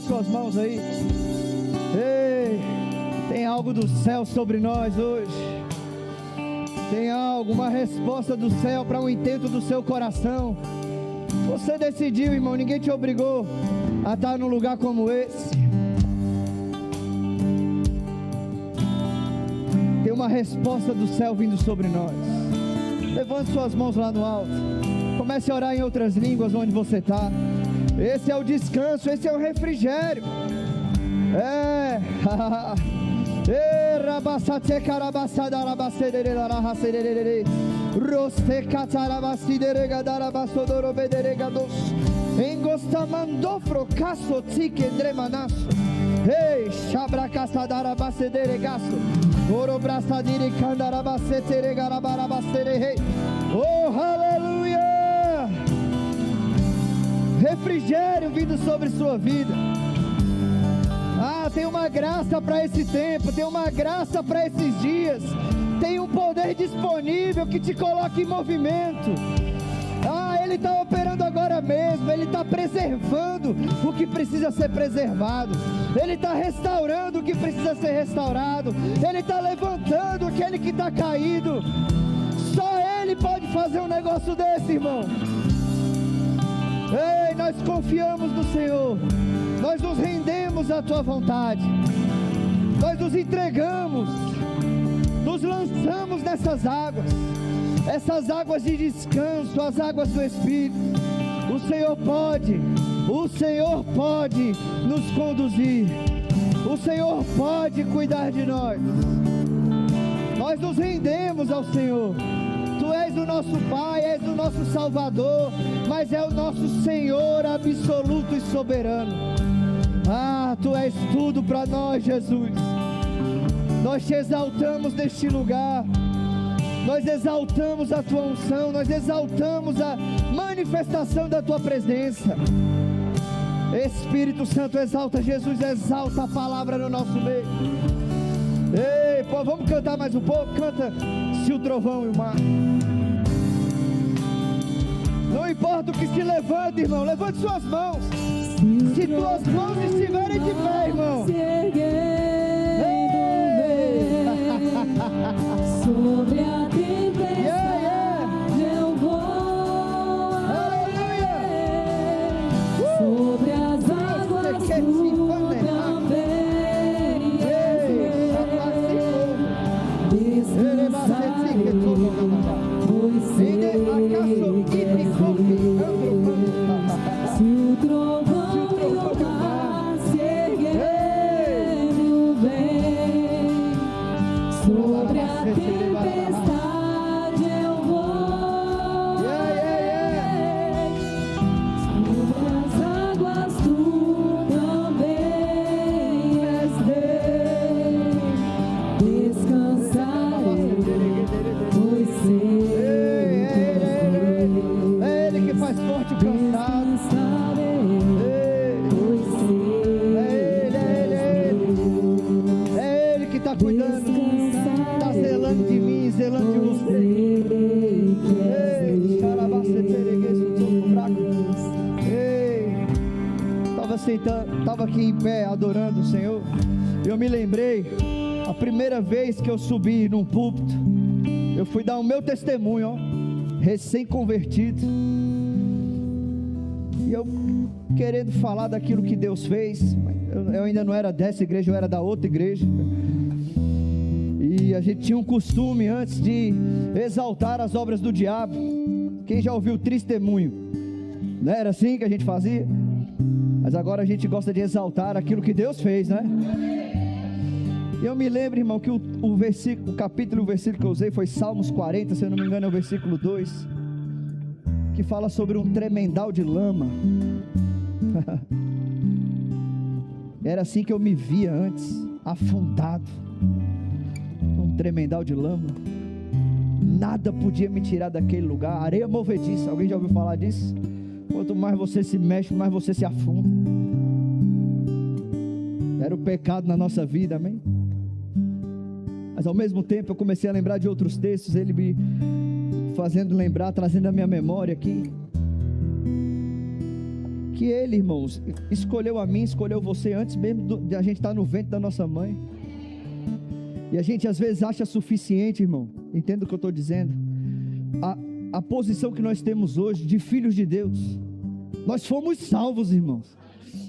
Levante suas mãos aí. Ei, tem algo do céu sobre nós hoje. Tem algo, uma resposta do céu para um intento do seu coração. Você decidiu, irmão, ninguém te obrigou a estar num lugar como esse. Tem uma resposta do céu vindo sobre nós. Levante suas mãos lá no alto. Comece a orar em outras línguas onde você está. Esse é o descanso, esse é o refrigério. Oh, aleluia! Refrigério vindo sobre sua vida. Tem uma graça para esse tempo, tem uma graça para esses dias, tem um poder disponível que te coloca em movimento. Ele está operando agora mesmo, Ele está preservando o que precisa ser preservado, Ele está restaurando o que precisa ser restaurado, Ele está levantando aquele que está caído. Só Ele pode fazer um negócio desse, irmão. Ei, nós confiamos no Senhor, nós nos rendemos à Tua vontade, nós nos entregamos, nos lançamos nessas águas, essas águas de descanso, as águas do Espírito. O Senhor pode nos conduzir, o Senhor pode cuidar de nós. Nós nos rendemos ao Senhor. Tu és o nosso Pai, és o nosso Salvador, mas é o nosso Senhor absoluto e soberano. Tu és tudo para nós, Jesus. Nós te exaltamos neste lugar, nós exaltamos a Tua unção, nós exaltamos a manifestação da Tua presença. Espírito Santo, exalta Jesus, exalta a palavra no nosso meio. Ei, pô, vamos cantar mais um pouco? Canta Se o Trovão e o Mar. Não importa o que se levante, irmão, levante suas mãos. Se tuas mãos estiverem de pé, irmão, sobre a tempestade eu vou, aleluia. sobre as águas tu também descansarei, pois sei se o trovão e o mar se erguerem bem, sobre a tempestade eu vou, sobre as águas tu também és Deus, descansarei, pois sei é Ele que faz forte o cansado. É Ele que está cuidando, está zelando de mim, zelando de você. Estava aqui em pé adorando o Senhor, e eu me lembrei a primeira vez que eu subi num púlpito. Eu fui dar o meu testemunho, recém-convertido, e eu querendo falar daquilo que Deus fez. Eu ainda não era dessa igreja, eu era da outra igreja, e a gente tinha um costume antes de exaltar as obras do diabo. Quem já ouviu testemunho? Não era assim que a gente fazia? Mas agora a gente gosta de exaltar aquilo que Deus fez, né? E eu me lembro, irmão, que o capítulo e o versículo que eu usei foi Salmos 40, se eu não me engano é o versículo 2, que fala sobre um tremendal de lama. Era assim que eu me via antes, afundado num tremendal de lama. Nada podia me tirar daquele lugar, areia movediça. Alguém já ouviu falar disso? Quanto mais você se mexe, mais você se afunda. Era o pecado na nossa vida, amém? Mas ao mesmo tempo eu comecei a lembrar de outros textos, ele me fazendo lembrar, trazendo a minha memória aqui. que Ele, irmãos, escolheu a mim, escolheu você antes mesmo de a gente estar no ventre da nossa mãe. E a gente às vezes acha suficiente, irmão, entenda o que eu estou dizendo, a posição que nós temos hoje de filhos de Deus. Nós fomos salvos, irmãos.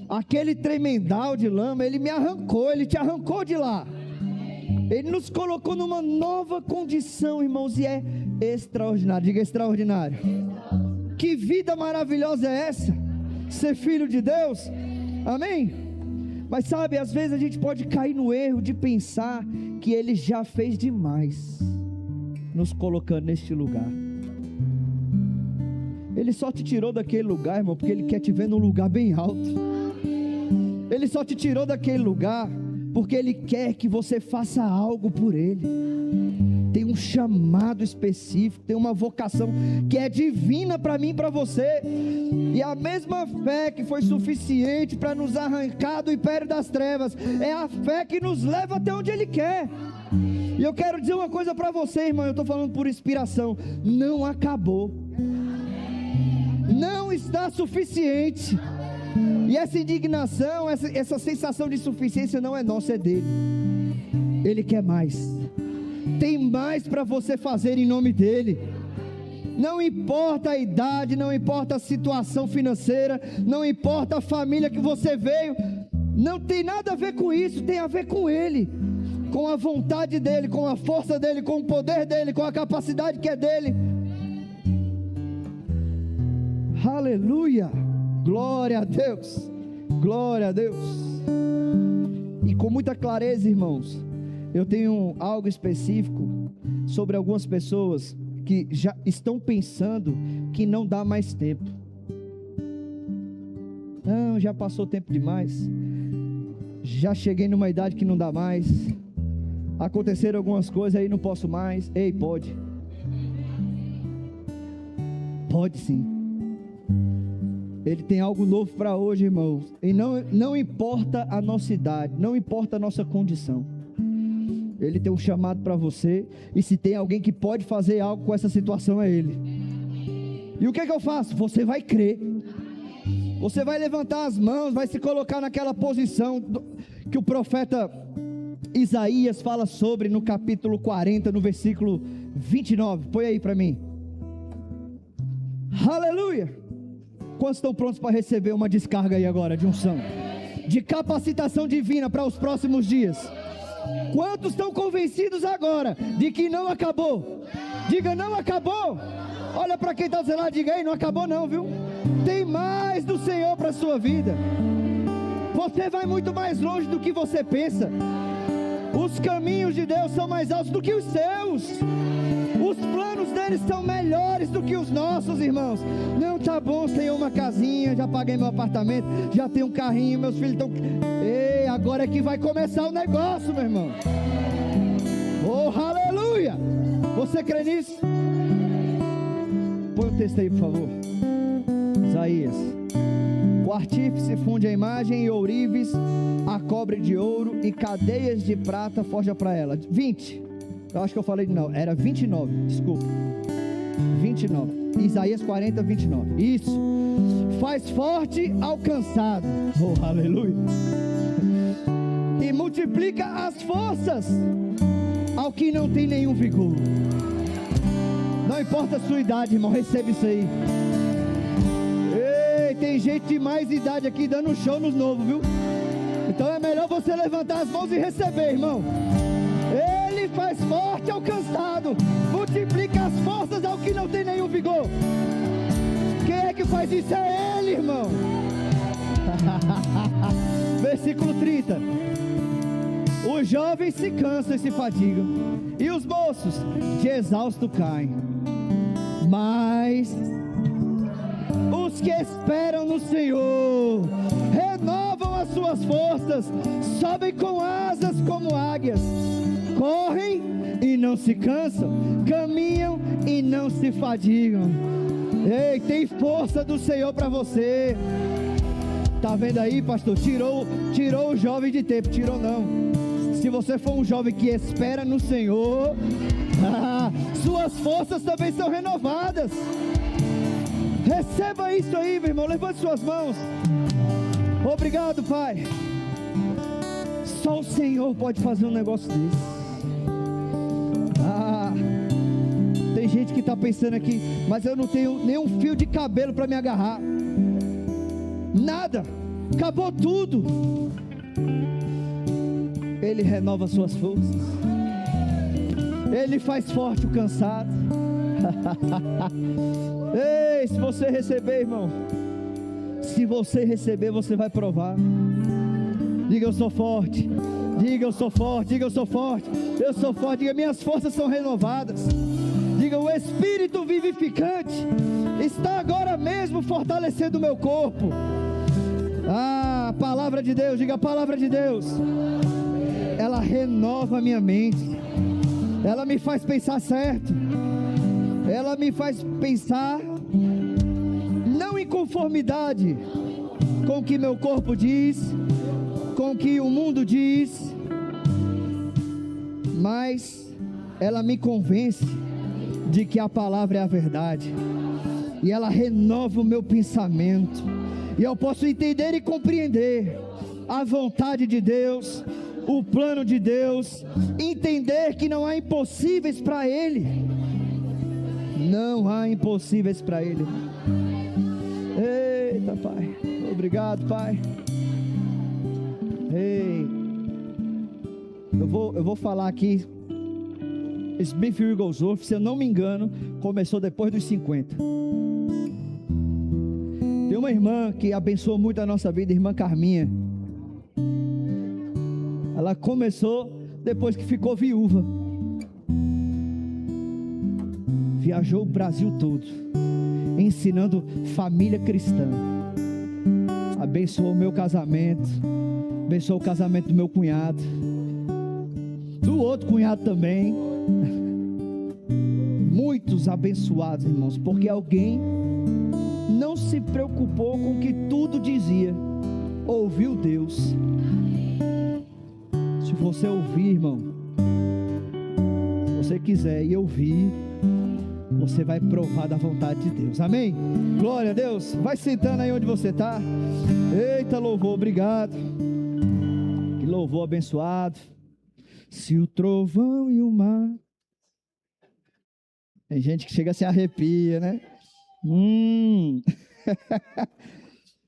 Aquele tremendal de lama, Ele me arrancou, Ele te arrancou de lá. Ele nos colocou numa nova condição, irmãos, e é extraordinário. Diga extraordinário. Que vida maravilhosa é essa? Ser filho de Deus, amém? Mas sabe, às vezes a gente pode cair no erro de pensar que Ele já fez demais, nos colocando neste lugar. Ele só te tirou daquele lugar, irmão, porque Ele quer te ver num lugar bem alto. Ele só te tirou daquele lugar porque Ele quer que você faça algo por Ele. Tem um chamado específico, tem uma vocação que é divina para mim e para você. E a mesma fé que foi suficiente para nos arrancar do império das trevas, é a fé que nos leva até onde Ele quer. E eu quero dizer uma coisa para você, irmão, eu estou falando por inspiração: não acabou, não está suficiente. E essa indignação, essa sensação de insuficiência não é nossa, é dele. Ele quer mais, tem mais para você fazer em nome dele. Não importa a idade, não importa a situação financeira, não importa a família que você veio, não tem nada a ver com isso, tem a ver com ele, com a vontade dele, com a força dele, com o poder dele, com a capacidade que é dele. Aleluia, glória a Deus, glória a Deus. E com muita clareza, irmãos, eu tenho algo específico sobre algumas pessoas que já estão pensando que não dá mais tempo. Não, já passou tempo demais, já cheguei numa idade que não dá mais, aconteceram algumas coisas aí, não posso mais. Ei, pode sim. Ele tem algo novo para hoje, irmãos. E não importa a nossa idade, não importa a nossa condição, Ele tem um chamado para você. E se tem alguém que pode fazer algo com essa situação, é Ele. E o que eu faço? Você vai crer, você vai levantar as mãos, vai se colocar naquela posição que o profeta Isaías fala sobre no capítulo 40, no versículo 29. Põe aí para mim. Aleluia. Quantos estão prontos para receber uma descarga aí agora de unção, de capacitação divina para os próximos dias? Quantos estão convencidos agora de que não acabou? Diga: não acabou. Olha para quem está do seu lado, diga: ei, não acabou não, viu? Tem mais do Senhor para a sua vida. Você vai muito mais longe do que você pensa. Os caminhos de Deus são mais altos do que os seus. Os planos deles são melhores do que os nossos, irmãos. Não, tá bom, tenho uma casinha, já paguei meu apartamento, já tenho um carrinho, meus filhos estão... Ei, agora é que vai começar o negócio, meu irmão. Oh, aleluia. Você crê nisso? Põe o texto aí, por favor. Isaías: o artífice funde a imagem e ourives a cobre de ouro e cadeias de prata forja para ela. 20. Eu acho que eu falei, não, era 29, desculpa. 29. Isaías 40, 29. Isso. Faz forte ao cansado. Oh, aleluia. E multiplica as forças ao que não tem nenhum vigor. Não importa a sua idade, irmão, recebe isso aí. Ei, tem gente de mais idade aqui dando show nos novos, viu? Então é melhor você levantar as mãos e receber, irmão. Ele faz forte ao cansado, multiplica as forças ao que não tem nenhum vigor. Quem é que faz isso? É Ele, irmão. Versículo 30. Os jovens se cansam e se fatigam, e os moços de exausto caem, mas os que esperam no Senhor renovam as suas forças, sobem com asas como águias, correm e não se cansam, caminham e não se fadigam. Ei, tem força do Senhor para você. Tá vendo aí, pastor? Tirou o jovem de tempo. Tirou não. Se você for um jovem que espera no Senhor, suas forças também são renovadas. Receba isso aí, meu irmão. Levante suas mãos. Obrigado, Pai. Só o Senhor pode fazer um negócio desse. Tem gente que está pensando aqui, mas eu não tenho nenhum fio de cabelo para me agarrar. Nada. Acabou tudo. Ele renova suas forças. Ele faz forte o cansado. Ei, se você receber, irmão, se você receber, você vai provar. Diga: eu sou forte. Diga: eu sou forte. Diga: eu sou forte. Eu sou forte. Diga: minhas forças são renovadas. Diga: o Espírito vivificante está agora mesmo fortalecendo o meu corpo. A palavra de Deus. Diga: a palavra de Deus, ela renova a minha mente. Ela me faz pensar certo. Ela me faz pensar não em conformidade com o que meu corpo diz, com o que o mundo diz, mas ela me convence de que a palavra é a verdade, e ela renova o meu pensamento, e eu posso entender e compreender a vontade de Deus, o plano de Deus, entender que não há impossíveis para Ele. Não há impossíveis para Ele. Eita, Pai. Obrigado, Pai. Ei, eu vou falar aqui. Smith Wigglesworth, se eu não me engano, começou depois dos 50. Tem uma irmã que abençoou muito a nossa vida, a irmã Carminha. Ela começou depois que ficou viúva. Viajou o Brasil todo, ensinando família cristã. Abençoou o meu casamento, abençoou o casamento do meu cunhado, do outro cunhado também. Muitos abençoados, irmãos, porque alguém não se preocupou com o que tudo dizia, ouviu Deus. Se você ouvir, irmão, se você quiser e ouvir, você vai provar da vontade de Deus. Amém? Glória a Deus. Vai sentando aí onde você está. Eita, louvor, obrigado. Que louvor abençoado. Se o trovão e o mar. Tem gente que chega a se arrepia, né?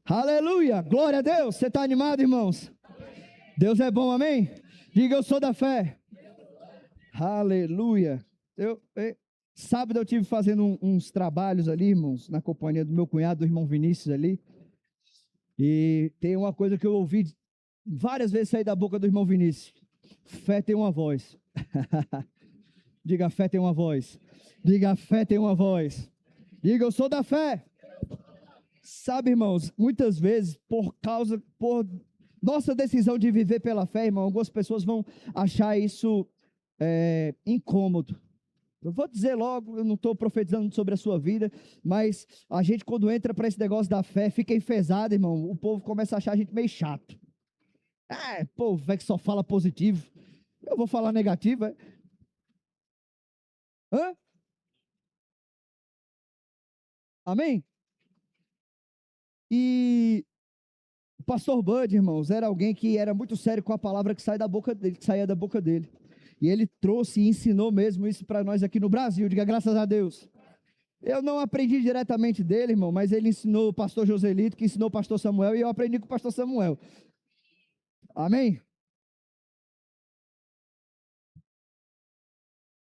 Aleluia, glória a Deus. Você está animado, irmãos? Deus é bom, amém? Diga: eu sou da fé. Aleluia. Sábado eu tive fazendo uns trabalhos ali, irmãos, na companhia do meu cunhado, do irmão Vinícius ali. E tem uma coisa que eu ouvi várias vezes sair da boca do irmão Vinícius: fé tem uma voz. Diga: fé tem uma voz. Diga: fé tem uma voz. Diga: eu sou da fé. Sabe, irmãos, muitas vezes por nossa decisão de viver pela fé, irmão, algumas pessoas vão achar isso incômodo. Eu vou dizer logo, eu não estou profetizando sobre a sua vida, mas a gente, quando entra para esse negócio da fé, fica enfesado, irmão. O povo começa a achar a gente meio chato. Povo que só fala positivo. Eu vou falar negativo, Hã? Amém? E o pastor Bud, irmãos, era alguém que era muito sério com a palavra que saía da boca dele. E ele trouxe e ensinou mesmo isso para nós aqui no Brasil. Diga: graças a Deus. Eu não aprendi diretamente dele, irmão, mas ele ensinou o pastor Joselito, que ensinou o pastor Samuel, e eu aprendi com o pastor Samuel. Amém?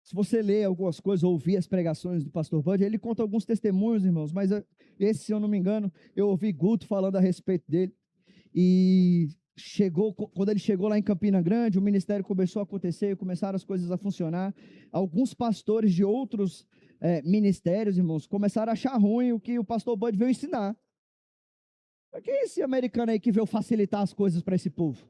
Se você ler algumas coisas, ouvir as pregações do pastor Bud, ele conta alguns testemunhos, irmãos, mas esse, se eu não me engano, eu ouvi Guto falando a respeito dele. E quando ele chegou lá em Campina Grande, o ministério começou a acontecer, começaram as coisas a funcionar. Alguns pastores de outros ministérios, irmãos, começaram a achar ruim o que o pastor Bud veio ensinar. Quem é esse americano aí que veio facilitar as coisas para esse povo?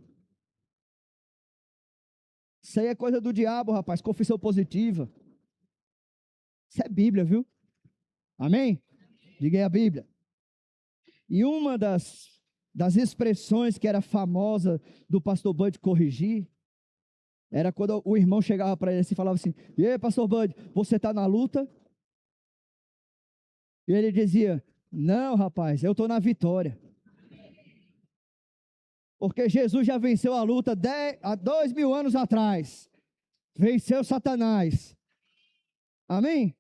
Isso aí é coisa do diabo, rapaz, confissão positiva. Isso é Bíblia, viu? Amém? Diga aí a Bíblia. E uma das expressões que era famosa do pastor Bud corrigir, era quando o irmão chegava para ele e falava assim: e aí, pastor Bud, você está na luta? E ele dizia: Não, rapaz, eu estou na vitória. Porque Jesus já venceu a luta há 2000 anos atrás. Venceu Satanás. Amém?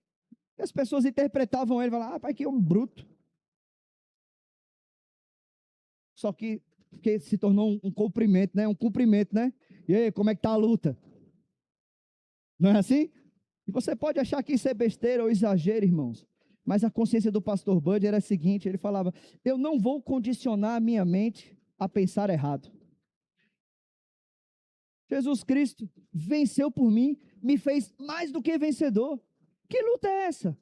E as pessoas interpretavam ele, falavam, pai, que é um bruto. Só que se tornou um cumprimento, né? Um cumprimento, né? E aí, como é que está a luta? Não é assim? E você pode achar que isso é besteira ou exagero, irmãos. Mas a consciência do pastor Bud era a seguinte, ele falava, eu não vou condicionar a minha mente a pensar errado. Jesus Cristo venceu por mim, me fez mais do que vencedor. Que luta é essa?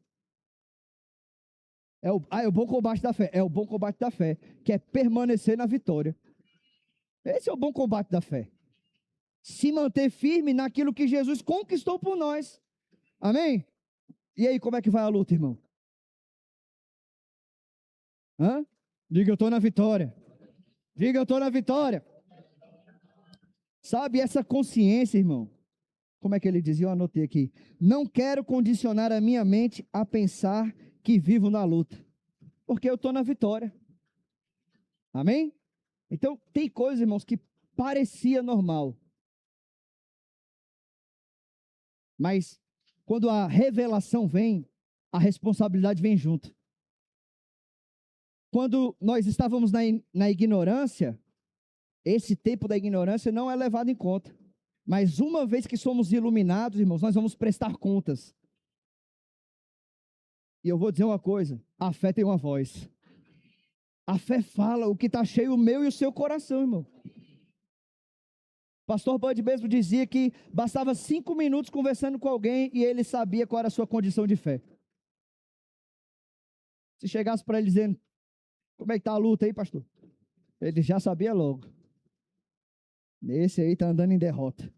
É o bom combate da fé. É o bom combate da fé, que é permanecer na vitória. Esse é o bom combate da fé. Se manter firme naquilo que Jesus conquistou por nós. Amém? E aí, como é que vai a luta, irmão? Diga, eu estou na vitória. Diga, eu estou na vitória. Sabe, essa consciência, irmão, como é que ele dizia? Eu anotei aqui. Não quero condicionar a minha mente a pensar que vivo na luta, porque eu estou na vitória. Amém? Então, tem coisas, irmãos, que parecia normal, mas quando a revelação vem, a responsabilidade vem junto. Quando nós estávamos na ignorância, esse tempo da ignorância não é levado em conta. Mas uma vez que somos iluminados, irmãos, nós vamos prestar contas. E eu vou dizer uma coisa, a fé tem uma voz. A fé fala o que está cheio o meu e o seu coração, irmão. Pastor Bud mesmo dizia que bastava 5 minutos conversando com alguém e ele sabia qual era a sua condição de fé. Se chegasse para ele dizendo, como é que está a luta aí, pastor? Ele já sabia logo. Esse aí está andando em derrota.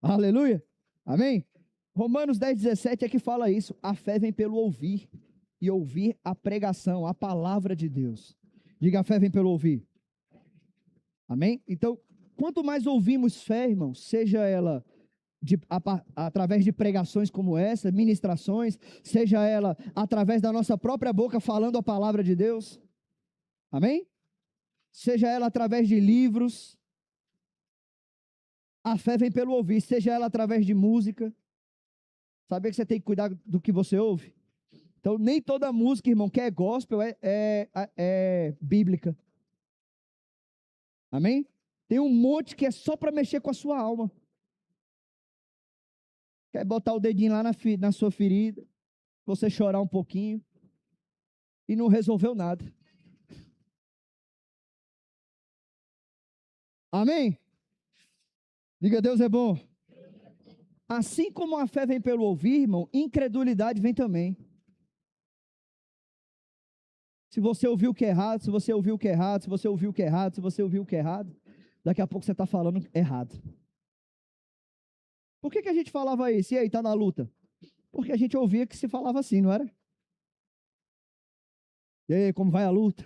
Aleluia. Amém? Romanos 10:17 é que fala isso. A fé vem pelo ouvir. E ouvir a pregação, a palavra de Deus. Diga, a fé vem pelo ouvir. Amém? Então, quanto mais ouvimos fé, irmão, seja ela através de pregações como essa, ministrações, seja ela através da nossa própria boca falando a palavra de Deus. Amém? Seja ela através de livros, a fé vem pelo ouvir, seja ela através de música. Sabe que você tem que cuidar do que você ouve? Então, nem toda música, irmão, que é gospel é bíblica. Amém? Tem um monte que é só para mexer com a sua alma. Quer botar o dedinho lá na sua ferida, você chorar um pouquinho e não resolveu nada. Amém? Diga, Deus é bom. Assim como a fé vem pelo ouvir, irmão, incredulidade vem também. Se você ouviu o que é errado, se você ouviu o que é errado, se você ouviu o que é errado, se você ouviu o que é errado, daqui a pouco você está falando errado. Por que a gente falava isso? E aí, está na luta? Porque a gente ouvia que se falava assim, não era? E aí, como vai a luta?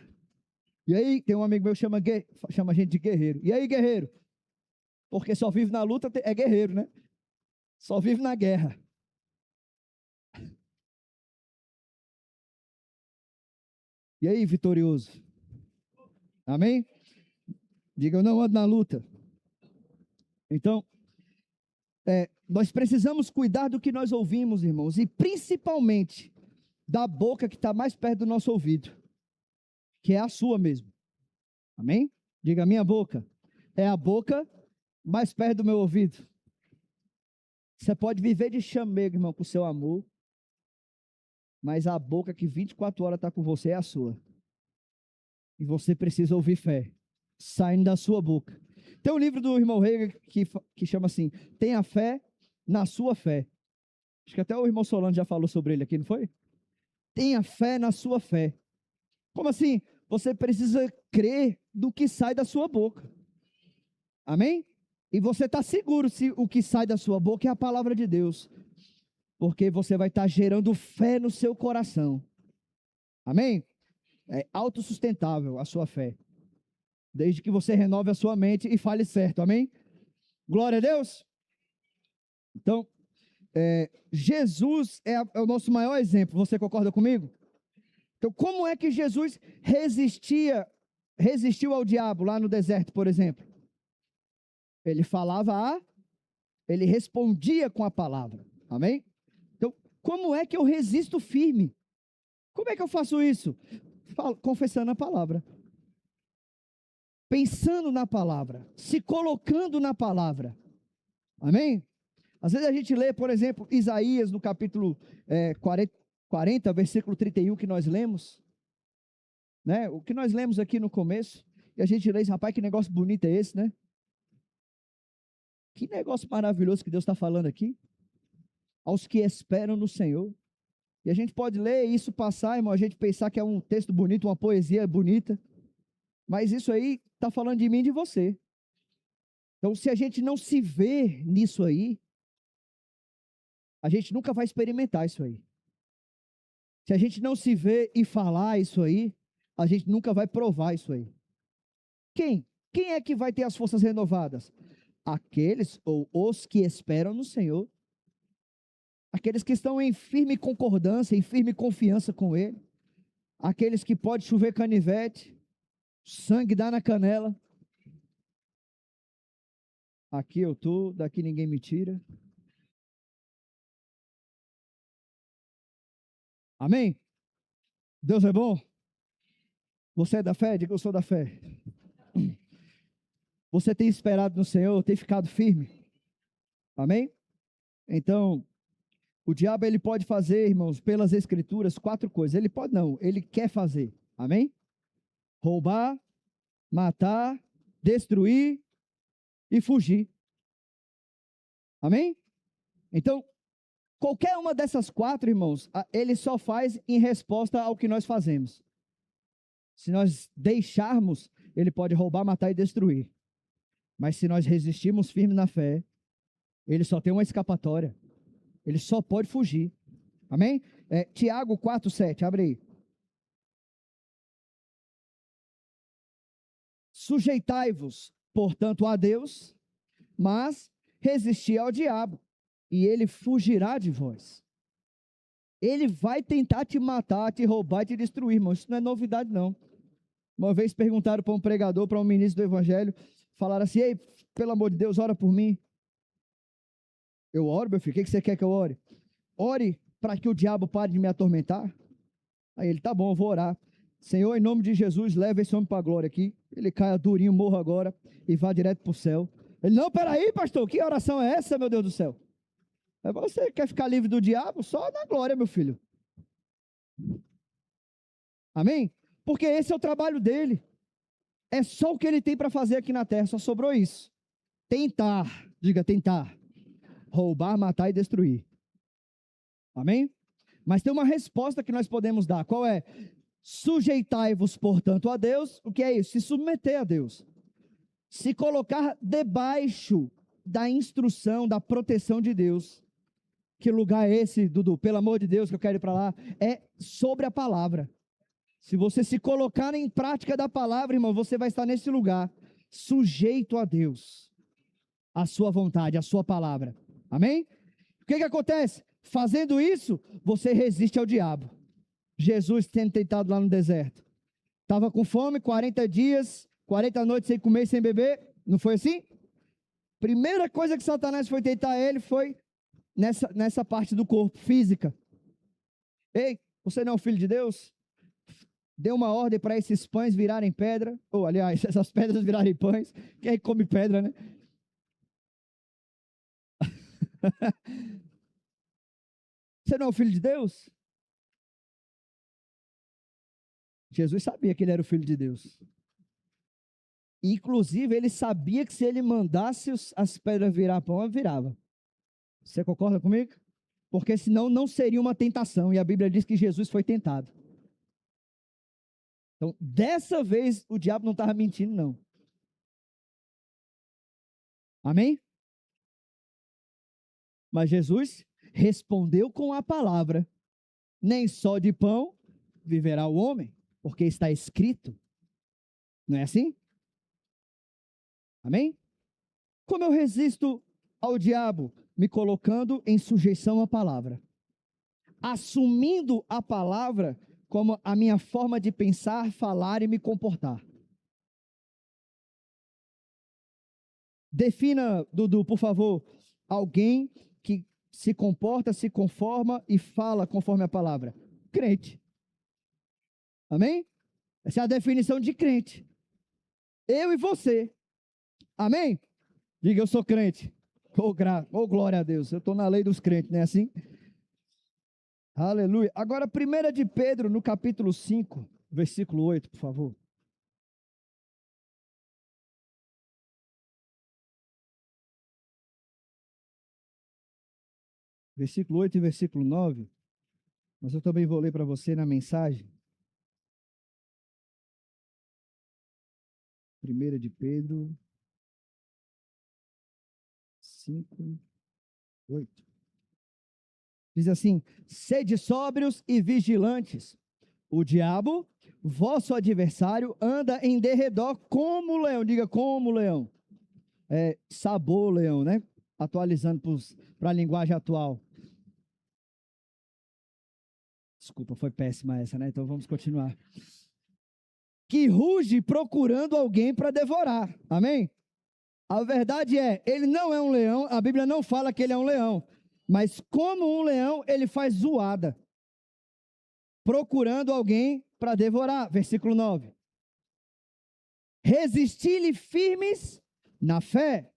E aí, tem um amigo meu que chama a gente de guerreiro. E aí, guerreiro? Porque só vive na luta, é guerreiro, né? Só vive na guerra. E aí, vitorioso? Amém? Diga, eu não ando na luta. Então, nós precisamos cuidar do que nós ouvimos, irmãos, e principalmente da boca que está mais perto do nosso ouvido, que é a sua mesmo. Amém? Diga, minha boca é a boca mais perto do meu ouvido. Você pode viver de chamego, irmão, com o seu amor, mas a boca que 24 horas está com você é a sua. E você precisa ouvir fé, saindo da sua boca. Tem um livro do irmão Rega que chama assim, tenha fé na sua fé. Acho que até o irmão Solano já falou sobre ele aqui, não foi? Tenha fé na sua fé. Como assim? Você precisa crer do que sai da sua boca. Amém? E você está seguro se o que sai da sua boca é a palavra de Deus. Porque você vai estar gerando fé no seu coração. Amém? É autossustentável a sua fé. Desde que você renove a sua mente e fale certo. Amém? Glória a Deus. Então, Jesus é o nosso maior exemplo. Você concorda comigo? Então, como é que Jesus resistiu ao diabo lá no deserto, por exemplo? Ele respondia com a palavra. Amém? Então, como é que eu resisto firme? Como é que eu faço isso? Confessando a palavra. Pensando na palavra. Se colocando na palavra. Amém? Às vezes a gente lê, por exemplo, Isaías no capítulo 40, versículo 31, que nós lemos. Né? O que nós lemos aqui no começo. E a gente lê, rapaz, que negócio bonito é esse, né? Que negócio maravilhoso que Deus está falando aqui. Aos que esperam no Senhor. E a gente pode ler isso passar, irmão, a gente pensar que é um texto bonito, uma poesia bonita. Mas isso aí está falando de mim e de você. Então, se a gente não se vê nisso aí, a gente nunca vai experimentar isso aí. Se a gente não se vê e falar isso aí, a gente nunca vai provar isso aí. Quem? Quem é que vai ter as forças renovadas? Aqueles ou os que esperam no Senhor. Aqueles que estão em firme concordância, em firme confiança com Ele. Aqueles que pode chover canivete, sangue dá na canela. Aqui eu estou, daqui ninguém me tira. Amém? Deus é bom? Você é da fé? Diga, eu sou da fé. Você tem esperado no Senhor, tem ficado firme? Amém? Então, o diabo ele pode fazer, irmãos, pelas escrituras, 4 coisas. Ele pode não, ele quer fazer. Amém? Roubar, matar, destruir e fugir. Amém? Então, qualquer uma dessas 4, irmãos, ele só faz em resposta ao que nós fazemos. Se nós deixarmos, ele pode roubar, matar e destruir. Mas se nós resistirmos firme na fé, ele só tem uma escapatória. Ele só pode fugir. Amém? Tiago 4:7, abre aí. Sujeitai-vos, portanto, a Deus, mas resisti ao diabo, e ele fugirá de vós. Ele vai tentar te matar, te roubar, te destruir, irmão. Isso não é novidade, não. Uma vez perguntaram para um pregador, para um ministro do evangelho, falaram assim: ei, pelo amor de Deus, ora por mim. Eu oro, meu filho, o que você quer que eu ore? Ore para que o diabo pare de me atormentar. Aí ele, tá bom, eu vou orar. Senhor, em nome de Jesus, leva esse homem para a glória aqui. Ele caia durinho, morra agora e vá direto para o céu. Ele, não, peraí, pastor, que oração é essa, meu Deus do céu? Você quer ficar livre do diabo? Só na glória, meu filho. Amém? Porque esse é o trabalho dele. É só o que ele tem para fazer aqui na terra, só sobrou isso. Tentar, diga tentar. Roubar, matar e destruir. Amém? Mas tem uma resposta que nós podemos dar. Qual é? Sujeitai-vos, portanto, a Deus. O que é isso? Se submeter a Deus. Se colocar debaixo da instrução, da proteção de Deus. Que lugar é esse, Dudu? Pelo amor de Deus, que eu quero ir para lá. É sobre a palavra. Se você se colocar em prática da palavra, irmão, você vai estar nesse lugar, sujeito a Deus. A sua vontade, a sua palavra. Amém? O que acontece? Fazendo isso, você resiste ao diabo. Jesus sendo tentado lá no deserto. Estava com fome, 40 dias, 40 noites sem comer e sem beber. Não foi assim? Primeira coisa que Satanás foi tentar ele foi nessa parte do corpo, física. Ei, você não é um filho de Deus? Dê uma ordem para esses pães virarem pedra. Ou, aliás, essas pedras virarem pães. Quem come pedra, né? Você não é o filho de Deus? Jesus sabia que ele era o filho de Deus. Inclusive, ele sabia que se ele mandasse as pedras virar pão, virava. Você concorda comigo? Porque senão não seria uma tentação. E a Bíblia diz que Jesus foi tentado. Então, dessa vez, o diabo não estava mentindo, não. Amém? Mas Jesus respondeu com a palavra: nem só de pão viverá o homem, porque está escrito. Não é assim? Amém? Como eu resisto ao diabo? Me colocando em sujeição à palavra. Assumindo a palavra como a minha forma de pensar, falar e me comportar. Defina, Dudu, por favor, alguém que se comporta, se conforma e fala conforme a palavra. Crente. Amém? Essa é a definição de crente. Eu e você. Amém? Diga, eu sou crente. Oh, glória a Deus. Eu estou na lei dos crentes, não é assim? Aleluia. Agora, 1 de Pedro, no capítulo 5, versículo 8, por favor. Versículo 8 e versículo 9. Mas eu também vou ler para você na mensagem. 1 de Pedro 5, 8. Diz assim: sede sóbrios e vigilantes. O diabo, vosso adversário, anda em derredor como leão. Diga, como leão. Sabor leão, né? Atualizando para a linguagem atual. Desculpa, foi péssima essa, né? Então vamos continuar. Que ruge procurando alguém para devorar. Amém? A verdade é, ele não é um leão, a Bíblia não fala que ele é um leão. Mas como um leão, ele faz zoada. Procurando alguém para devorar. Versículo 9. Resisti-lhe firmes na fé,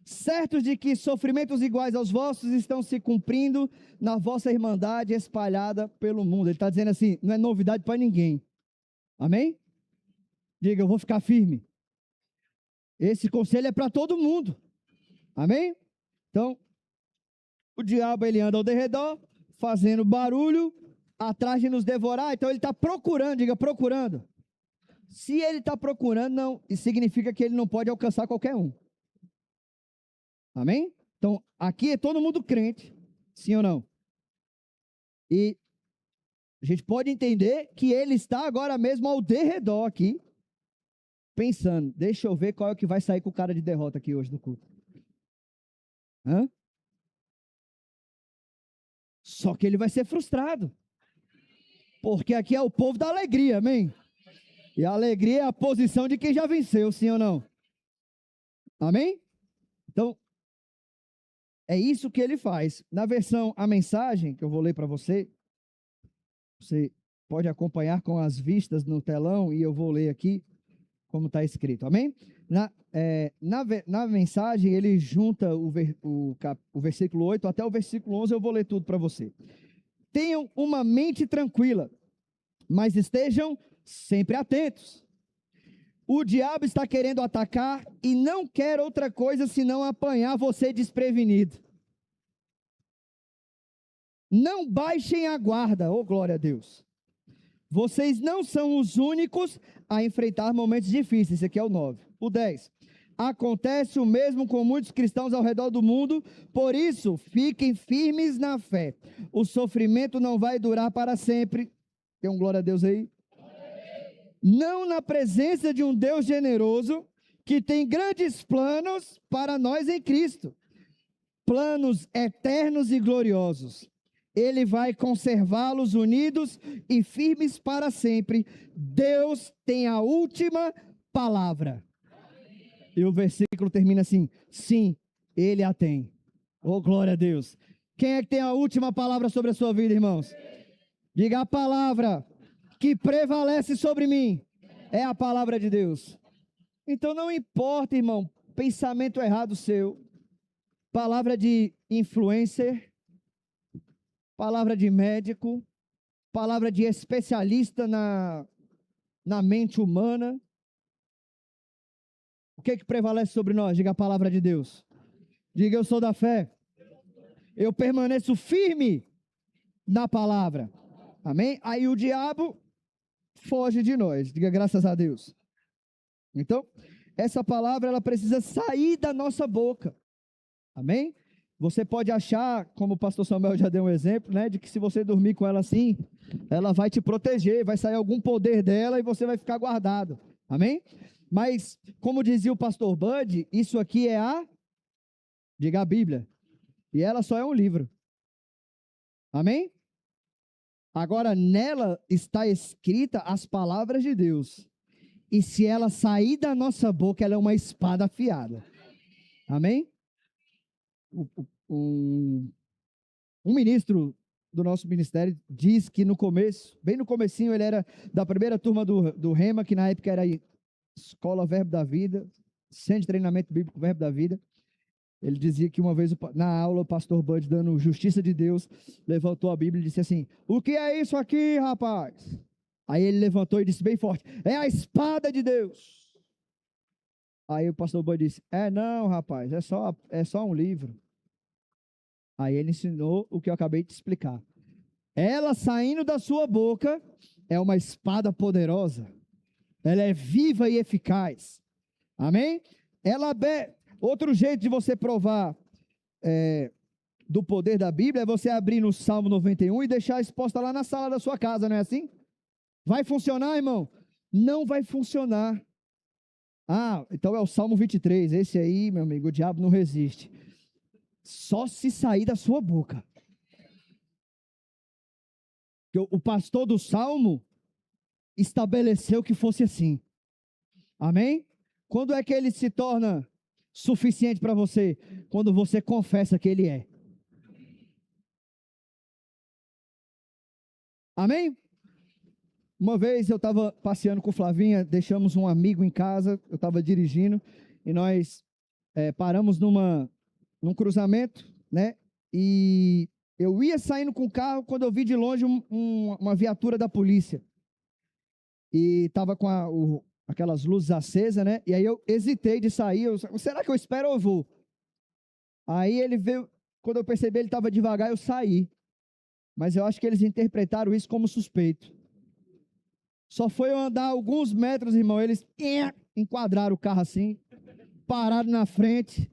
certos de que sofrimentos iguais aos vossos estão se cumprindo na vossa irmandade espalhada pelo mundo. Ele está dizendo assim, não é novidade para ninguém. Amém? Diga, eu vou ficar firme. Esse conselho é para todo mundo. Amém? Então, o diabo ele anda ao derredor, fazendo barulho, atrás de nos devorar. Então ele está procurando, diga, procurando. Se ele está procurando, não, isso significa que ele não pode alcançar qualquer um. Amém? Então, aqui é todo mundo crente, sim ou não? E a gente pode entender que ele está agora mesmo ao derredor aqui, pensando, deixa eu ver qual é o que vai sair com o cara de derrota aqui hoje do culto. Hã? Só que ele vai ser frustrado. Porque aqui é o povo da alegria, amém? E a alegria é a posição de quem já venceu, sim ou não? Amém? Então, é isso que ele faz. Na versão, a mensagem, que eu vou ler para você, você pode acompanhar com as vistas no telão e eu vou ler aqui como está escrito, amém? Na mensagem, ele junta o versículo 8 até o versículo 11, eu vou ler tudo para você. Tenham uma mente tranquila, mas estejam sempre atentos. O diabo está querendo atacar e não quer outra coisa senão apanhar você desprevenido. Não baixem a guarda, oh glória a Deus. Vocês não são os únicos a enfrentar momentos difíceis. Esse aqui é o 9. O 10. Acontece o mesmo com muitos cristãos ao redor do mundo, por isso, fiquem firmes na fé. O sofrimento não vai durar para sempre. Tem um glória a Deus aí? Não na presença de um Deus generoso, que tem grandes planos para nós em Cristo. Planos eternos e gloriosos. Ele vai conservá-los unidos e firmes para sempre. Deus tem a última palavra. E o versículo termina assim: sim, ele a tem. Oh, glória a Deus. Quem é que tem a última palavra sobre a sua vida, irmãos? Diga, a palavra que prevalece sobre mim é a palavra de Deus. Então não importa, irmão, pensamento errado seu, palavra de influencer, palavra de médico, palavra de especialista na mente humana. O que prevalece sobre nós? Diga a palavra de Deus. Diga, eu sou da fé. Eu permaneço firme na palavra. Amém? Aí o diabo foge de nós. Diga graças a Deus. Então, essa palavra ela precisa sair da nossa boca. Amém? Você pode achar, como o pastor Samuel já deu um exemplo, né, de que se você dormir com ela assim, ela vai te proteger, vai sair algum poder dela e você vai ficar guardado. Amém? Mas, como dizia o pastor Bud, isso aqui é diga a Bíblia. E ela só é um livro. Amém? Agora, nela está escrita as palavras de Deus. E se ela sair da nossa boca, ela é uma espada afiada. Amém? Um ministro do nosso ministério diz que no começo, bem no comecinho, ele era da primeira turma do Rema, que na época era Escola Verbo da Vida, Centro de Treinamento Bíblico Verbo da Vida. Ele dizia que uma vez na aula o pastor Bud, dando justiça de Deus, levantou a Bíblia e disse assim: o que é isso aqui, rapaz? Aí ele levantou e disse bem forte: é a espada de Deus. Aí o pastor Bud disse: não, rapaz, é só um livro. Aí ele ensinou o que eu acabei de explicar. Ela saindo da sua boca é uma espada poderosa. Ela é viva e eficaz. Amém? Outro jeito de você provar do poder da Bíblia é você abrir no Salmo 91 e deixar exposta lá na sala da sua casa, não é assim? Vai funcionar, irmão? Não vai funcionar. Então é o Salmo 23. Esse aí, meu amigo, o diabo não resiste. Só se sair da sua boca. O pastor do Salmo estabeleceu que fosse assim. Amém? Quando é que ele se torna suficiente para você? Quando você confessa que ele é. Amém? Uma vez eu estava passeando com Flavinha, deixamos um amigo em casa, eu estava dirigindo, e nós paramos num cruzamento, né? E eu ia saindo com o carro quando eu vi de longe uma viatura da polícia. E estava com aquelas luzes acesas, né? E aí eu hesitei de sair. Será que eu espero ou eu vou? Aí ele veio, quando eu percebi ele estava devagar, eu saí. Mas eu acho que eles interpretaram isso como suspeito. Só foi eu andar alguns metros, irmão, eles enquadraram o carro assim, pararam na frente.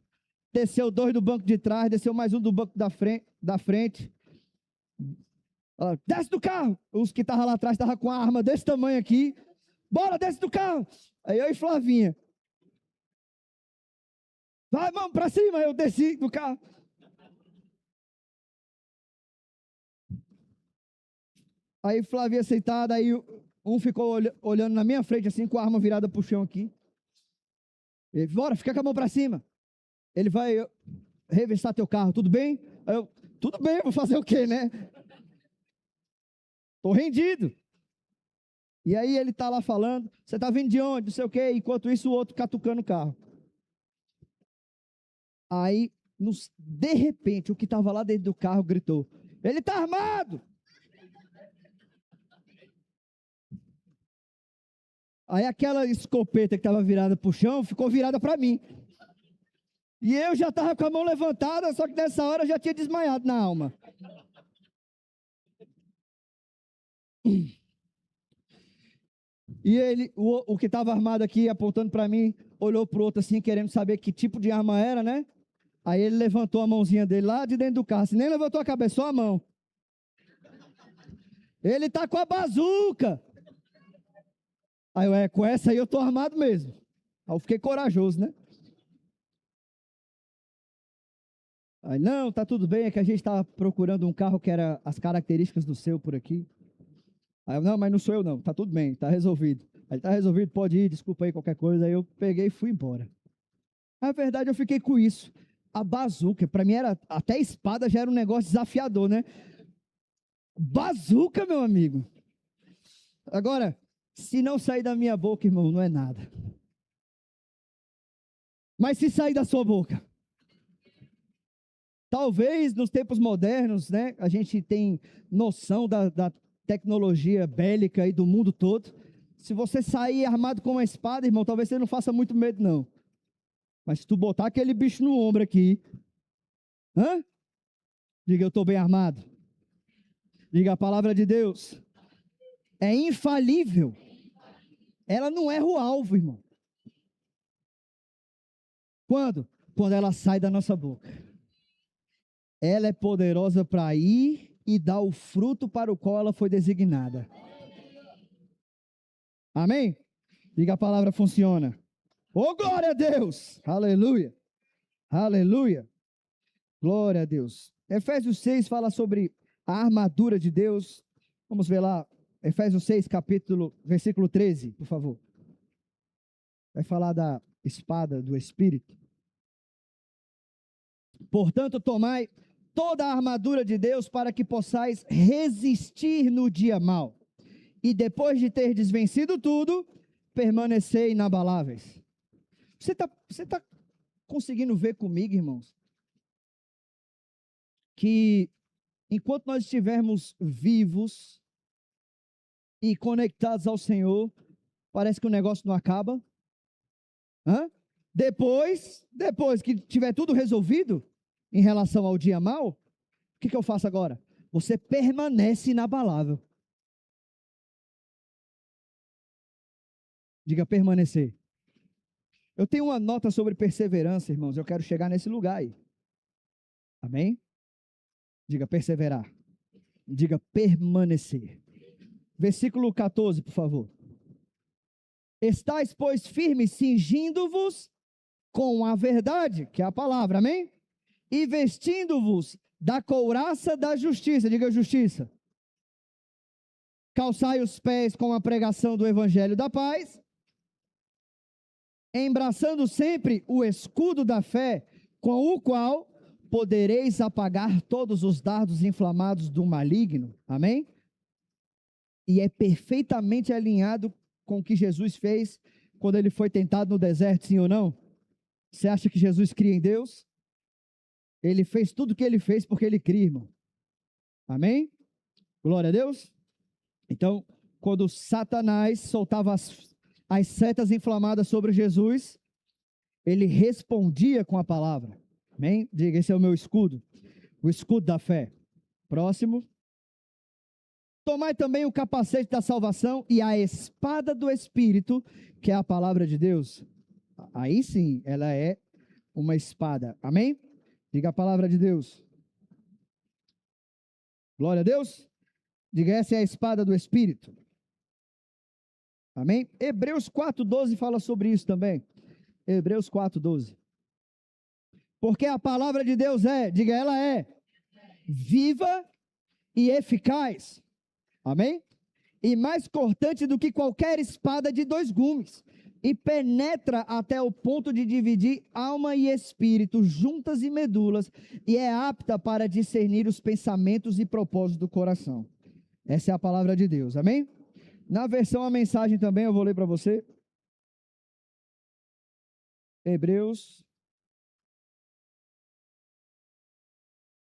Desceu 2 do banco de trás, desceu mais um do banco da frente. Desce do carro. Os que estavam lá atrás estavam com a arma desse tamanho aqui. Bora, desce do carro. Aí eu e Flavinha. Vai, vamos pra cima. Eu desci do carro. Aí Flavinha sentada, aí um ficou olhando na minha frente assim, com a arma virada pro chão aqui. Ele, bora, fica com a mão pra cima. Ele vai revistar teu carro, tudo bem? Aí eu, tudo bem, vou fazer o quê, né? Tô rendido. E aí ele tá lá falando, você tá vindo de onde, não sei o quê, enquanto isso o outro catucando o carro. Aí, de repente, o que estava lá dentro do carro gritou: ele tá armado! Aí aquela escopeta que estava virada pro chão, ficou virada para mim. E eu já estava com a mão levantada, só que nessa hora eu já tinha desmaiado na alma. E ele, o que estava armado aqui, apontando para mim, olhou para o outro assim, querendo saber que tipo de arma era, né? Aí ele levantou a mãozinha dele lá de dentro do carro, assim, nem levantou a cabeça, só a mão. Ele tá com a bazuca. Aí eu, com essa aí eu tô armado mesmo. Aí eu fiquei corajoso, né? Aí, não, tá tudo bem, é que a gente estava procurando um carro que era as características do seu por aqui. Aí eu, não, mas não sou eu não, tá tudo bem, tá resolvido. Aí tá resolvido, pode ir, desculpa aí qualquer coisa. Aí eu peguei e fui embora. Na verdade eu fiquei com isso. A bazuca, para mim era, até espada já era um negócio desafiador, né? Bazuca, meu amigo. Agora, se não sair da minha boca, irmão, não é nada. Mas se sair da sua boca, talvez nos tempos modernos, né, a gente tem noção da tecnologia bélica aí do mundo todo. Se você sair armado com uma espada, irmão, talvez você não faça muito medo, não. Mas se tu botar aquele bicho no ombro aqui, diga, eu estou bem armado. Diga a palavra de Deus. É infalível. Ela não erra o alvo, irmão. Quando? Quando ela sai da nossa boca. Ela é poderosa para ir e dar o fruto para o qual ela foi designada. Amém? Diga, a palavra funciona. Oh, glória a Deus! Aleluia! Aleluia! Glória a Deus. Efésios 6 fala sobre a armadura de Deus. Vamos ver lá, Efésios 6, versículo 13, por favor. Vai falar da espada do Espírito. Portanto, tomai toda a armadura de Deus para que possais resistir no dia mau. E depois de ter desvencido tudo, permanecer inabaláveis. Você tá conseguindo ver comigo, irmãos? Que enquanto nós estivermos vivos e conectados ao Senhor, parece que o negócio não acaba. Depois que tiver tudo resolvido em relação ao dia mau, o que eu faço agora? Você permanece inabalável. Diga permanecer. Eu tenho uma nota sobre perseverança, irmãos. Eu quero chegar nesse lugar aí. Amém? Diga perseverar. Diga permanecer. Versículo 14, por favor. Estais, pois, firmes, cingindo-vos com a verdade, que é a palavra, amém? E vestindo-vos da couraça da justiça, diga justiça. Calçai os pés com a pregação do evangelho da paz, embraçando sempre o escudo da fé, com o qual podereis apagar todos os dardos inflamados do maligno, amém? E é perfeitamente alinhado com o que Jesus fez quando ele foi tentado no deserto, sim ou não? Você acha que Jesus cria em Deus? Ele fez tudo o que ele fez porque ele cria, irmão. Amém? Glória a Deus. Então, quando Satanás soltava as setas inflamadas sobre Jesus, ele respondia com a palavra. Amém? Diga, esse é o meu escudo. O escudo da fé. Próximo. Tomai também o capacete da salvação e a espada do Espírito, que é a palavra de Deus. Aí sim, ela é uma espada. Amém? Diga a palavra de Deus. Glória a Deus. Diga, essa é a espada do Espírito. Amém? Hebreus 4:12 fala sobre isso também. Hebreus 4:12. Porque a palavra de Deus diga, ela é viva e eficaz. Amém? E mais cortante do que qualquer espada de 2 gumes. E penetra até o ponto de dividir alma e espírito, juntas e medulas, e é apta para discernir os pensamentos e propósitos do coração. Essa é a palavra de Deus, amém? Na versão a mensagem também, eu vou ler para você. Hebreus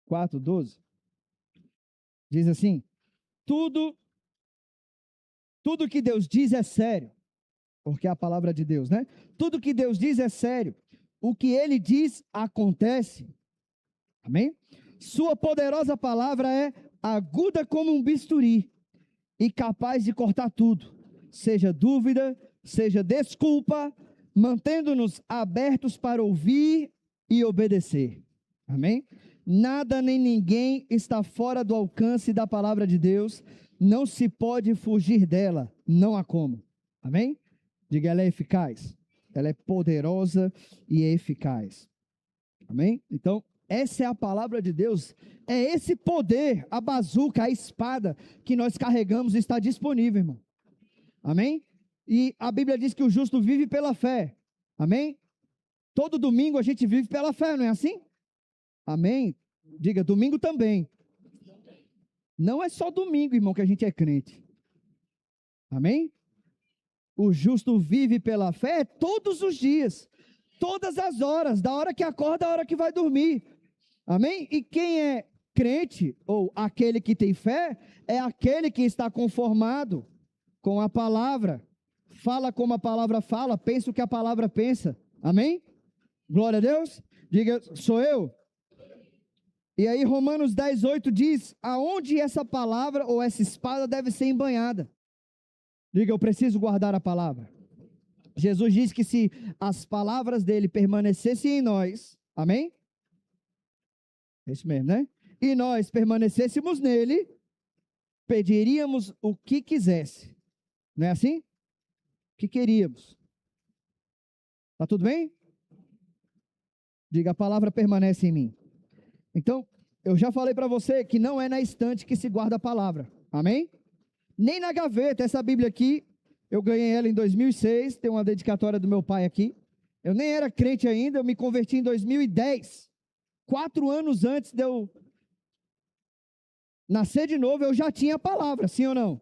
4:12. Diz assim: Tudo que Deus diz é sério. Porque é a palavra de Deus, né? Tudo que Deus diz é sério. O que Ele diz acontece. Amém? Sua poderosa palavra é aguda como um bisturi e capaz de cortar tudo. Seja dúvida, seja desculpa, mantendo-nos abertos para ouvir e obedecer. Amém? Nada nem ninguém está fora do alcance da palavra de Deus. Não se pode fugir dela. Não há como. Amém? Diga, ela é eficaz. Ela é poderosa e é eficaz. Amém? Então, essa é a palavra de Deus. É esse poder, a bazuca, a espada que nós carregamos está disponível, irmão. Amém? E a Bíblia diz que o justo vive pela fé. Amém? Todo domingo a gente vive pela fé, não é assim? Amém? Diga, domingo também. Não é só domingo, irmão, que a gente é crente. Amém? O justo vive pela fé todos os dias, todas as horas, da hora que acorda, da hora que vai dormir. Amém? E quem é crente, ou aquele que tem fé, é aquele que está conformado com a palavra, fala como a palavra fala, pensa o que a palavra pensa. Amém? Glória a Deus. Diga, sou eu. E aí Romanos 10:8 diz, aonde essa palavra ou essa espada deve ser embanhada. Diga, eu preciso guardar a palavra. Jesus disse que se as palavras dele permanecessem em nós, amém? É isso mesmo, né? E nós permanecêssemos nele, pediríamos o que quisesse. Não é assim? O que queríamos. Tá tudo bem? Diga, a palavra permanece em mim. Então, eu já falei para você que não é na estante que se guarda a palavra. Amém? Nem na gaveta. Essa Bíblia aqui, eu ganhei ela em 2006, tem uma dedicatória do meu pai aqui. Eu nem era crente ainda, eu me converti em 2010. 4 anos antes de eu nascer de novo, eu já tinha a palavra, sim ou não?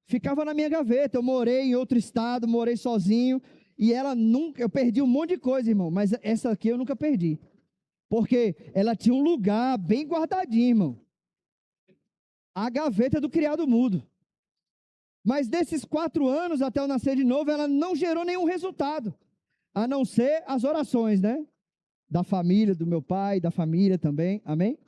Ficava na minha gaveta. Eu morei em outro estado, morei sozinho, e ela nunca, eu perdi um monte de coisa, irmão, mas essa aqui eu nunca perdi. Porque ela tinha um lugar bem guardadinho, irmão. A gaveta do criado mudo. Mas desses 4 anos até eu nascer de novo, ela não gerou nenhum resultado. A não ser as orações, né? Da família, do meu pai, da família também, amém?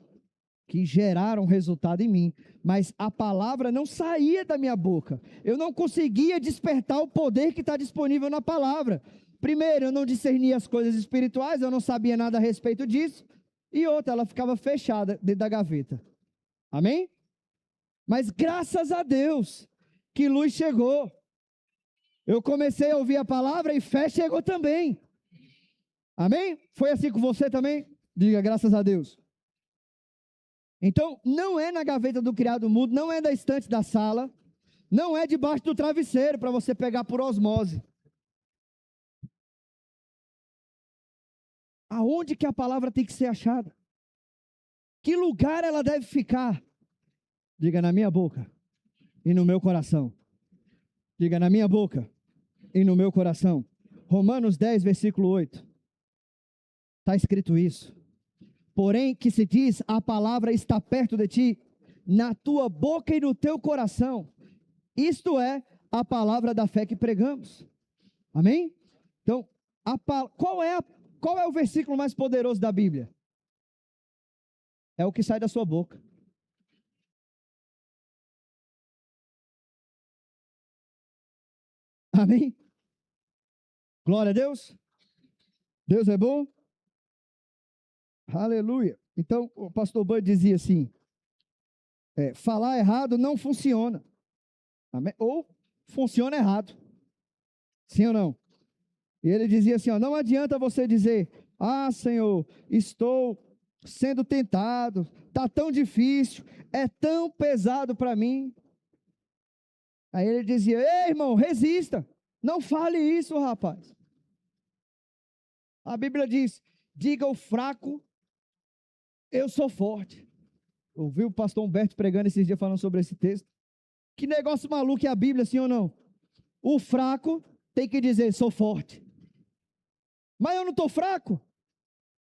Que geraram resultado em mim. Mas a palavra não saía da minha boca. Eu não conseguia despertar o poder que está disponível na palavra. Primeiro, eu não discernia as coisas espirituais, eu não sabia nada a respeito disso. E outra, ela ficava fechada dentro da gaveta. Amém? Mas graças a Deus que luz chegou. Eu comecei a ouvir a palavra e fé chegou também. Amém? Foi assim com você também? Diga, graças a Deus. Então, não é na gaveta do criado mudo, não é da estante da sala, não é debaixo do travesseiro para você pegar por osmose. Aonde que a palavra tem que ser achada? Que lugar ela deve ficar? Diga, na minha boca e no meu coração. Diga, na minha boca e no meu coração. Romanos 10, versículo 8. Está escrito isso. Porém, que se diz, a palavra está perto de ti, na tua boca e no teu coração. Isto é a palavra da fé que pregamos. Amém? Então, qual é o versículo mais poderoso da Bíblia? É o que sai da sua boca. Amém? Glória a Deus. Deus é bom. Aleluia. Então, o pastor Bud dizia assim, falar errado não funciona. Amém? Ou funciona errado. Sim ou não? E ele dizia assim, não adianta você dizer, Senhor, estou sendo tentado, está tão difícil, é tão pesado para mim. Aí ele dizia, ei irmão, resista, não fale isso, rapaz. A Bíblia diz, diga ao fraco, eu sou forte. Ouviu o pastor Humberto pregando esses dias falando sobre esse texto? Que negócio maluco é a Bíblia, sim ou não? O fraco tem que dizer, sou forte. Mas eu não estou fraco.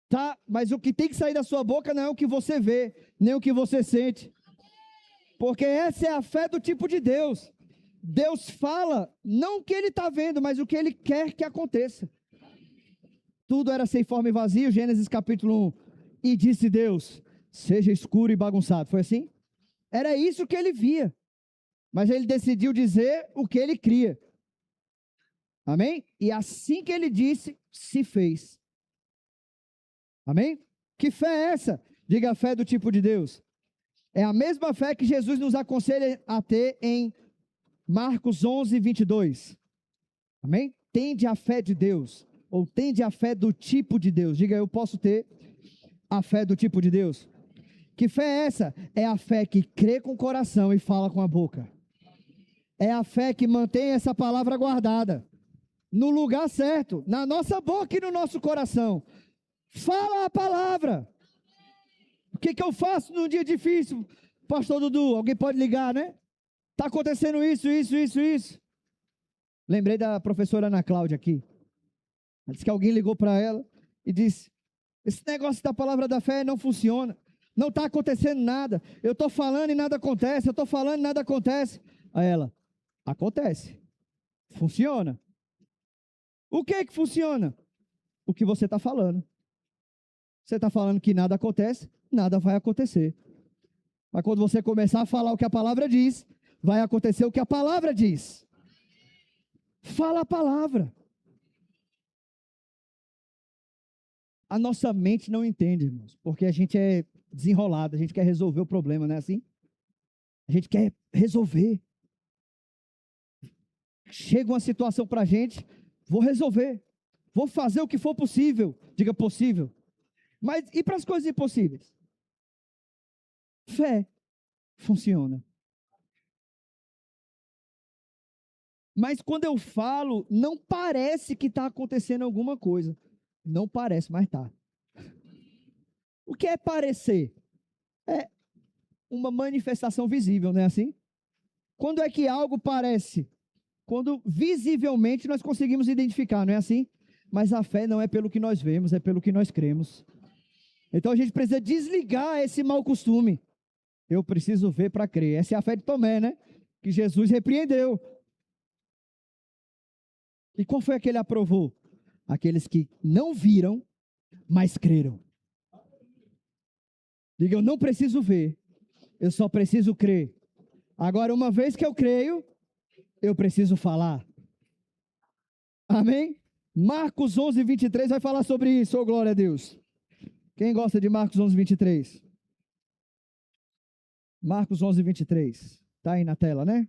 Tá, mas o que tem que sair da sua boca não é o que você vê, nem o que você sente. Porque essa é a fé do tipo de Deus. Deus fala, não o que ele está vendo, mas o que ele quer que aconteça. Tudo era sem forma e vazio, Gênesis capítulo 1. E disse Deus, seja escuro e bagunçado. Foi assim? Era isso que ele via. Mas ele decidiu dizer o que ele cria. Amém? E assim que ele disse, se fez. Amém? Que fé é essa? Diga a fé do tipo de Deus. É a mesma fé que Jesus nos aconselha a ter em Marcos 11, 22. Amém? Tende a fé de Deus. Ou tende a fé do tipo de Deus. Diga, eu posso ter a fé do tipo de Deus. Que fé é essa? É a fé que crê com o coração e fala com a boca. É a fé que mantém essa palavra guardada no lugar certo, na nossa boca e no nosso coração. Fala a palavra. O que eu faço num dia difícil? Pastor Dudu, alguém pode ligar, né? Está acontecendo isso. Lembrei da professora Ana Cláudia aqui. Ela disse que alguém ligou para ela e disse, esse negócio da palavra da fé não funciona. Não está acontecendo nada. Eu estou falando e nada acontece. Eu estou falando e nada acontece. Aí ela, acontece. Funciona. O que é que funciona? O que você está falando. Você está falando que nada acontece, nada vai acontecer. Mas quando você começar a falar o que a palavra diz, vai acontecer o que a palavra diz. Fala a palavra. A nossa mente não entende, irmãos, porque a gente é desenrolado, a gente quer resolver o problema, não é assim? A gente quer resolver. Chega uma situação para a gente, vou resolver, vou fazer o que for possível, diga possível. Mas e para as coisas impossíveis? Fé funciona. Mas quando eu falo, não parece que está acontecendo alguma coisa. Não parece, mas está. O que é parecer? É uma manifestação visível, não é assim? Quando é que algo parece? Quando visivelmente nós conseguimos identificar, não é assim? Mas a fé não é pelo que nós vemos, é pelo que nós cremos. Então a gente precisa desligar esse mau costume. Eu preciso ver para crer. Essa é a fé de Tomé, né? Que Jesus repreendeu. E qual foi a que ele aprovou? Aqueles que não viram, mas creram. Diga, eu não preciso ver, eu só preciso crer. Agora, uma vez que eu creio, eu preciso falar. Amém? Marcos 11, 23 vai falar sobre isso, oh glória a Deus. Quem gosta de Marcos 11, 23? Marcos 11, 23. Está aí na tela, né?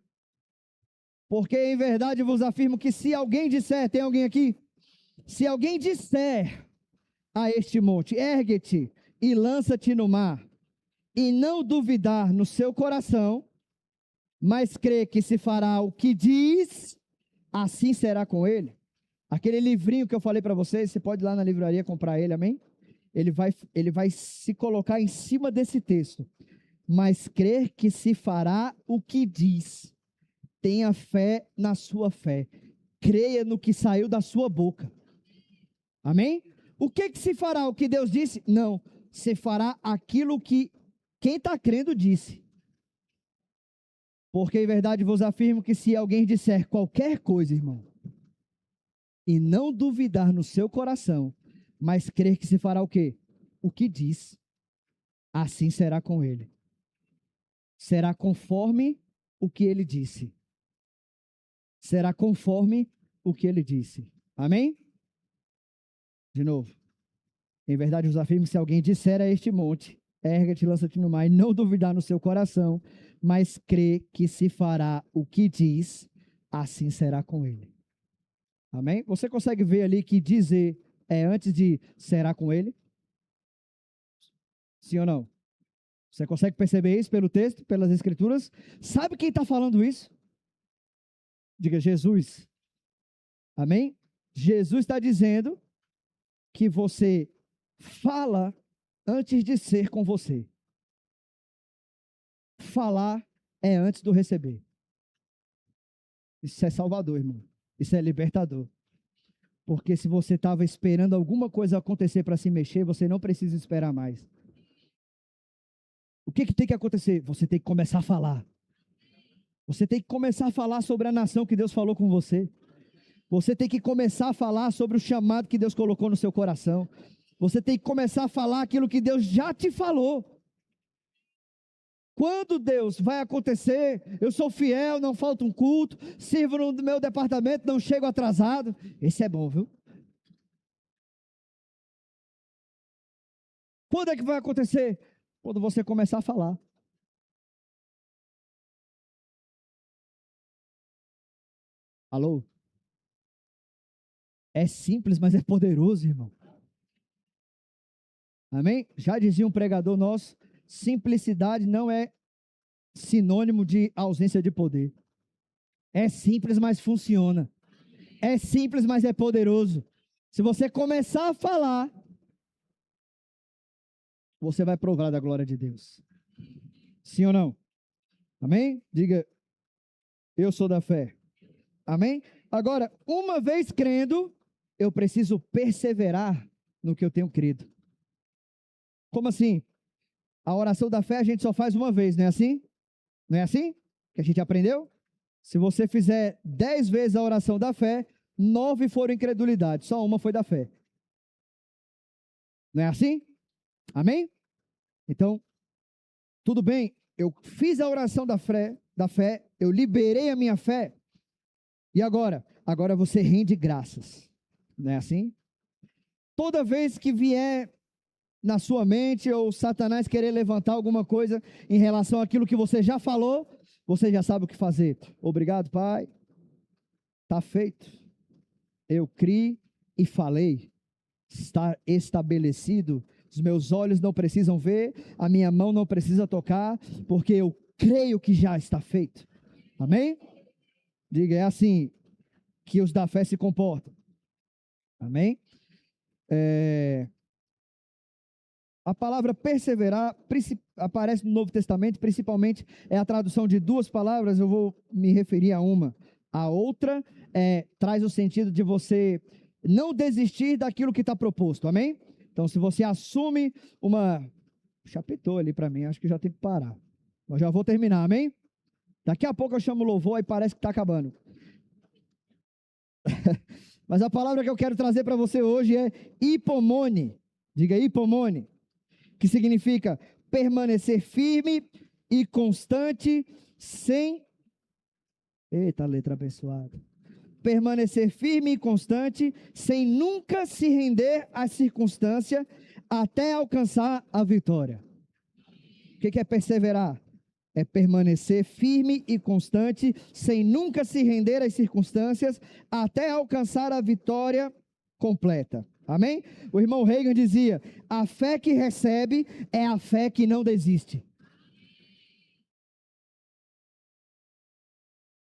Porque em verdade vos afirmo que se alguém disser, tem alguém aqui? Se alguém disser a este monte, ergue-te e lança-te no mar, e não duvidar no seu coração, mas crê que se fará o que diz, assim será com ele. Aquele livrinho que eu falei para vocês, você pode ir lá na livraria comprar ele, amém? Ele vai se colocar em cima desse texto. Mas crer que se fará o que diz. Tenha fé na sua fé. Creia no que saiu da sua boca. Amém? O que se fará? O que Deus disse? Não. Se fará aquilo que quem está crendo disse. Porque em verdade vos afirmo que se alguém disser qualquer coisa, irmão, e não duvidar no seu coração, mas crer que se fará o quê? O que diz, assim será com ele. Será conforme o que ele disse. Será conforme o que ele disse. Amém? De novo. Em verdade vos afirmo que se alguém disser a este monte, erga-te, lança-te no mar, e não duvidar no seu coração, mas crê que se fará o que diz, assim será com ele. Amém? Você consegue ver ali que dizer é antes de será com ele? Sim ou não? Você consegue perceber isso pelo texto, pelas escrituras? Sabe quem está falando isso? Diga, Jesus. Amém? Jesus está dizendo que você fala antes de ser com você. Falar é antes do receber. Isso é salvador, irmão. Isso é libertador. Porque se você estava esperando alguma coisa acontecer para se mexer, você não precisa esperar mais. O que tem que acontecer? Você tem que começar a falar. Você tem que começar a falar sobre a nação que Deus falou com você. Você tem que começar a falar sobre o chamado que Deus colocou no seu coração. Você tem que começar a falar aquilo que Deus já te falou. Quando Deus vai acontecer, eu sou fiel, não falta um culto, sirvo no meu departamento, não chego atrasado. Esse é bom, viu? Quando é que vai acontecer? Quando você começar a falar. Alô? É simples, mas é poderoso, irmão. Amém? Já dizia um pregador nosso, simplicidade não é sinônimo de ausência de poder. É simples, mas funciona. É simples, mas é poderoso. Se você começar a falar, você vai provar da glória de Deus. Sim ou não? Amém? Diga, eu sou da fé. Amém? Agora, uma vez crendo, eu preciso perseverar no que eu tenho crido. Como assim? A oração da fé a gente só faz uma vez, não é assim? Não é assim que a gente aprendeu? Se você fizer 10 vezes a oração da fé, 9 foram incredulidade, só uma foi da fé. Não é assim? Amém? Então, tudo bem, eu fiz a oração da fé, eu liberei a minha fé, e agora? Agora você rende graças. Não é assim? Toda vez que vier na sua mente, ou Satanás querer levantar alguma coisa em relação àquilo que você já falou, você já sabe o que fazer. Obrigado, Pai. Está feito. Eu criei e falei. Está estabelecido. Os meus olhos não precisam ver, a minha mão não precisa tocar, porque eu creio que já está feito. Amém? Diga, é assim, que os da fé se comportam. Amém? A palavra perseverar aparece no Novo Testamento, principalmente é a tradução de duas palavras, eu vou me referir a uma. A outra traz o sentido de você não desistir daquilo que está proposto, amém? Então, se você assume chapetou ali para mim, acho que já tem que parar. Eu já vou terminar, amém? Daqui a pouco eu chamo o louvor e parece que está acabando. Mas a palavra que eu quero trazer para você hoje é hipomone. Diga hipomone, que significa permanecer firme e constante sem... Eita, letra abençoada. Permanecer firme e constante sem nunca se render à circunstância até alcançar a vitória. O que é perseverar? É permanecer firme e constante sem nunca se render às circunstâncias até alcançar a vitória completa. Amém? O irmão Reagan dizia: a fé que recebe é a fé que não desiste.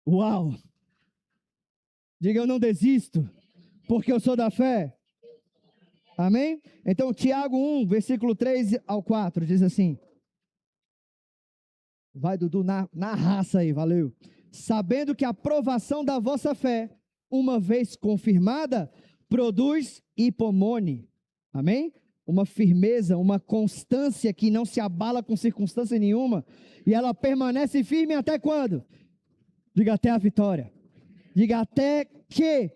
Uau! Diga, eu não desisto, porque eu sou da fé. Amém? Então, Tiago 1, versículo 3 ao 4, diz assim. Vai, Dudu, na raça aí, valeu. Sabendo que a provação da vossa fé, uma vez confirmada, produz hipomone. Amém? Uma firmeza, uma constância que não se abala com circunstância nenhuma. E ela permanece firme até quando? Diga, até a vitória. Diga, até que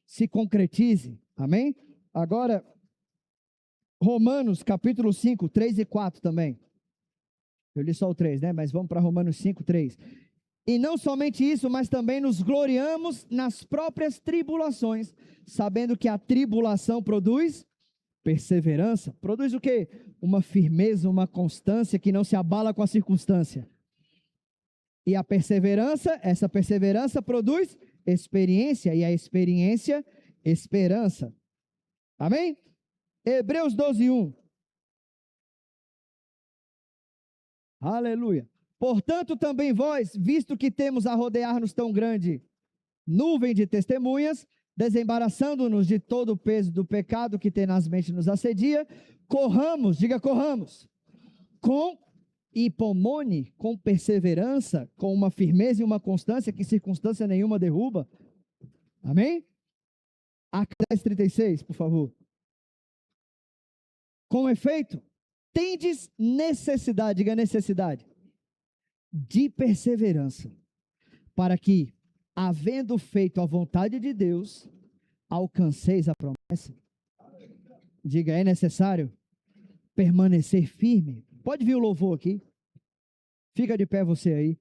se concretize. Amém? Agora, Romanos capítulo 5, 3 e 4 também. Eu li só o 3, né? Mas vamos para Romanos 5, 3. E não somente isso, mas também nos gloriamos nas próprias tribulações, sabendo que a tribulação produz perseverança. Produz o quê? Uma firmeza, uma constância que não se abala com a circunstância. E a perseverança, essa perseverança produz experiência, e a experiência, esperança. Amém? Hebreus 12, 1. Aleluia. Portanto, também vós, visto que temos a rodear-nos tão grande nuvem de testemunhas, desembaraçando-nos de todo o peso do pecado que tenazmente nos assedia, corramos, diga corramos, com hipomone, com perseverança, com uma firmeza e uma constância que circunstância nenhuma derruba. Amém? Acts 10:36, por favor. Com efeito, tendes necessidade, diga necessidade, de perseverança, para que, havendo feito a vontade de Deus, alcanceis a promessa. Diga, é necessário permanecer firme. Pode vir o louvor aqui. Fica de pé você aí.